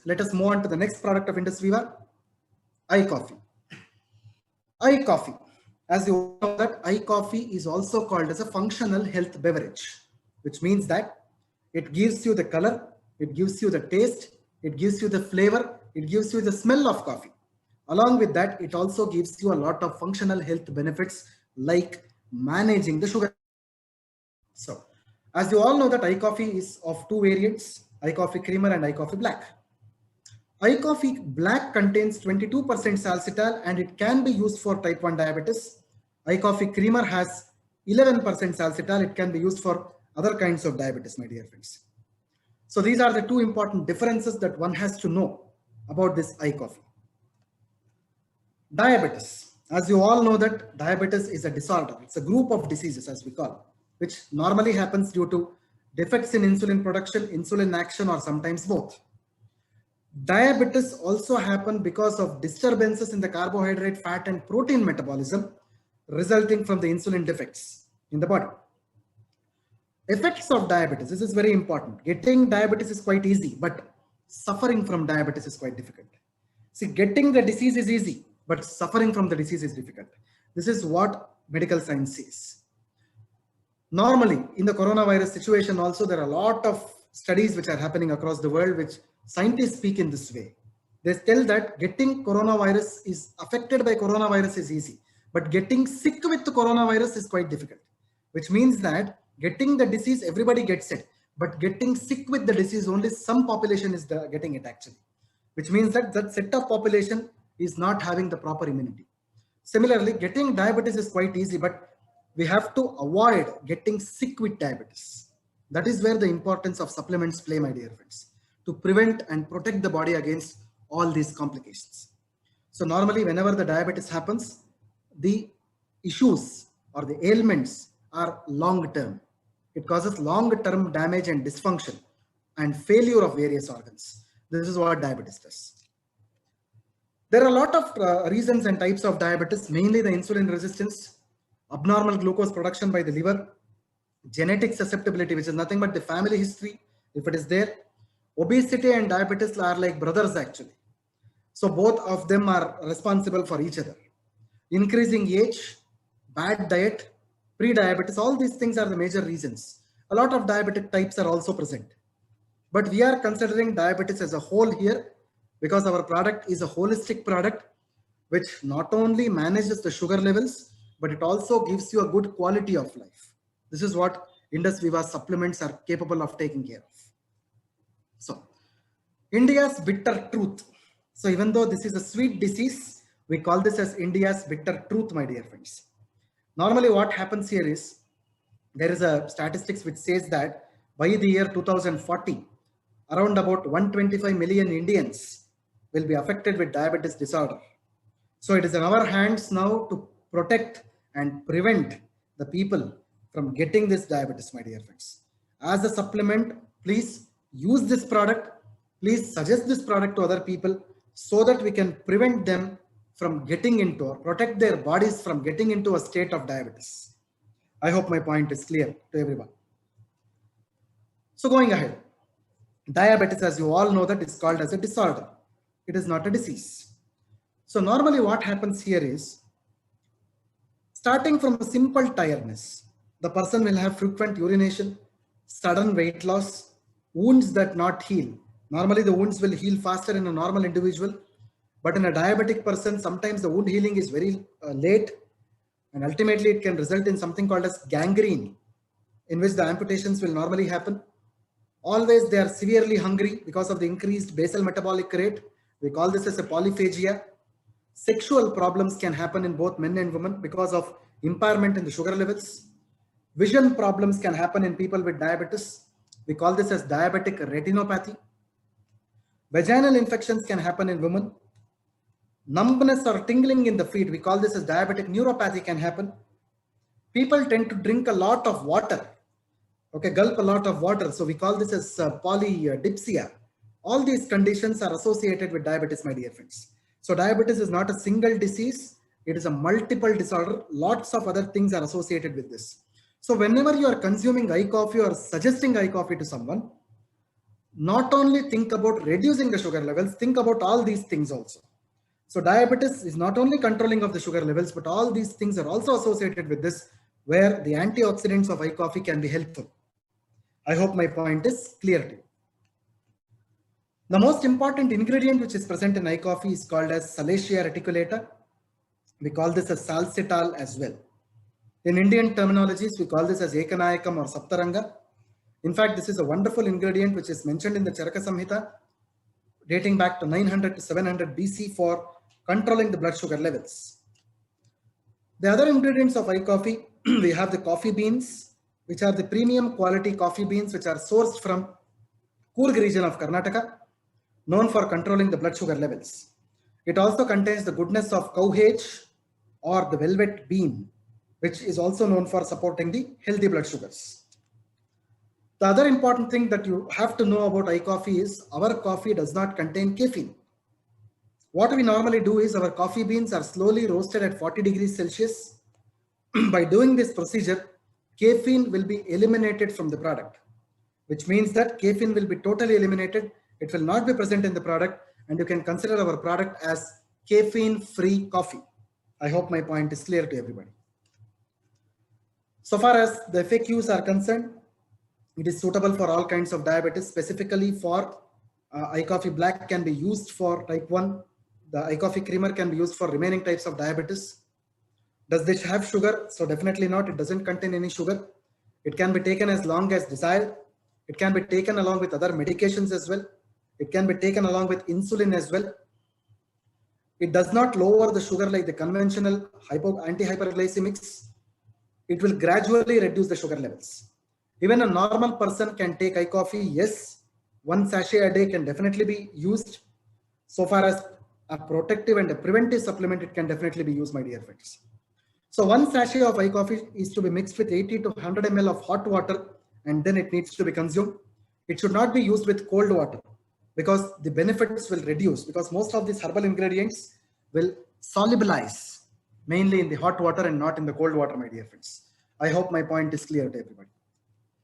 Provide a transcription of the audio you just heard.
let us move on to the next product of Indus Viva, iCoffee. iCoffee. As you all know that iCoffee is also called as a functional health beverage, which means that it gives you the color, it gives you the taste, it gives you the flavor, it gives you the smell of coffee. Along with that, it also gives you a lot of functional health benefits like managing the sugar. So, as you all know that iCoffee is of two variants, iCoffee Creamer and iCoffee Black. iCoffee Black contains 22% salcital and it can be used for type 1 diabetes. iCoffee Creamer has 11% salcital. It can be used for other kinds of diabetes, my dear friends. So these are the two important differences that one has to know about this iCoffee. Diabetes. As you all know that diabetes is a disorder. It's a group of diseases as we call, which normally happens due to defects in insulin production, insulin action, or sometimes both. Diabetes also happen because of disturbances in the carbohydrate, fat, and protein metabolism resulting from the insulin defects in the body. Effects of diabetes, this is very important. Getting diabetes is quite easy, but suffering from diabetes is quite difficult. See, getting the disease is easy, but suffering from the disease is difficult. This is what medical science says. Normally, in the coronavirus situation also, there are a lot of studies which are happening across the world, which scientists speak in this way. They tell that getting coronavirus is affected by coronavirus is easy, but getting sick with the coronavirus is quite difficult, which means that getting the disease, everybody gets it, but getting sick with the disease, only some population is getting it actually, which means that that set of population is not having the proper immunity. Similarly, getting diabetes is quite easy, but we have to avoid getting sick with diabetes. That is where the importance of supplements play, my dear friends, to prevent and protect the body against all these complications. So normally, whenever the diabetes happens, the issues or the ailments are long-term. It causes long-term damage and dysfunction and failure of various organs. This is what diabetes does. There are a lot of reasons and types of diabetes, mainly the insulin resistance, abnormal glucose production by the liver, genetic susceptibility, which is nothing but the family history, if it is there. Obesity and diabetes are like brothers actually. So both of them are responsible for each other. Increasing age, bad diet, pre-diabetes, all these things are the major reasons. A lot of diabetic types are also present. But we are considering diabetes as a whole here because our product is a holistic product which not only manages the sugar levels, but it also gives you a good quality of life. This is what Indus Viva supplements are capable of taking care of. So, India's bitter truth. So even though this is a sweet disease, we call this as India's bitter truth, my dear friends. Normally what happens here is, there is a statistics which says that by the year 2040, around about 125 million Indians will be affected with diabetes disorder. So it is in our hands now to protect and prevent the people from getting this diabetes, my dear friends. As a supplement, please use this product. Please suggest this product to other people so that we can prevent them from getting into or protect their bodies from getting into a state of diabetes. I hope my point is clear to everyone. So going ahead, diabetes, as you all know, that is called as a disorder. It is not a disease. So normally what happens here is, starting from a simple tiredness, the person will have frequent urination, sudden weight loss, wounds that not heal. Normally the wounds will heal faster in a normal individual, but in a diabetic person, sometimes the wound healing is very late, and ultimately it can result in something called as gangrene, in which the amputations will normally happen. Always they are severely hungry because of the increased basal metabolic rate. We call this as a polyphagia. Sexual problems can happen in both men and women because of impairment in the sugar levels. Vision problems can happen in people with diabetes. We call this as diabetic retinopathy. Vaginal infections can happen in women. Numbness or tingling in the feet, we call this as diabetic neuropathy, can happen. People tend to drink a lot of water. Okay, gulp a lot of water. So we call this as polydipsia. All these conditions are associated with diabetes, my dear friends. So diabetes is not a single disease. It is a multiple disorder. Lots of other things are associated with this. So whenever you are consuming iCoffee or suggesting iCoffee to someone, not only think about reducing the sugar levels, think about all these things also. So diabetes is not only controlling of the sugar levels, but all these things are also associated with this, where the antioxidants of coffee can be helpful. I hope my point is clear to you. The most important ingredient which is present in coffee is called as Salacia reticulata. We call this as salsitol as well. In Indian terminologies, we call this as Ekanayakam or Saptaranga. In fact, this is a wonderful ingredient which is mentioned in the Charaka Samhita, dating back to 900 to 700 BC for controlling the blood sugar levels. The other ingredients of coffee, we have the coffee beans, which are the premium quality coffee beans which are sourced from Coorg region of Karnataka, known for controlling the blood sugar levels. It also contains the goodness of cowhage or the velvet bean, which is also known for supporting the healthy blood sugars. The other important thing that you have to know about coffee is our coffee does not contain caffeine. What we normally do is our coffee beans are slowly roasted at 40 degrees Celsius. By doing this procedure, caffeine will be eliminated from the product, which means that caffeine will be totally eliminated. It will not be present in the product, and you can consider our product as caffeine-free coffee. I hope my point is clear to everybody. So far as the FAQs are concerned, it is suitable for all kinds of diabetes. Specifically for iCoffee Black can be used for type 1. The iCoffee Creamer can be used for remaining types of diabetes. Does this have sugar? So definitely not. It doesn't contain any sugar. It can be taken as long as desired. It can be taken along with other medications as well. It can be taken along with insulin as well. It does not lower the sugar like the conventional anti-hyperglycemics. It will gradually reduce the sugar levels. Even a normal person can take iCoffee. Yes, 1 sachet a day can definitely be used. So far as a protective and a preventive supplement, it can definitely be used, my dear friends. So 1 sachet of iCoffee is to be mixed with 80 to 100 ml of hot water, and then it needs to be consumed. It should not be used with cold water because the benefits will reduce, because most of these herbal ingredients will solubilize mainly in the hot water and not in the cold water, my dear friends. I hope my point is clear to everybody.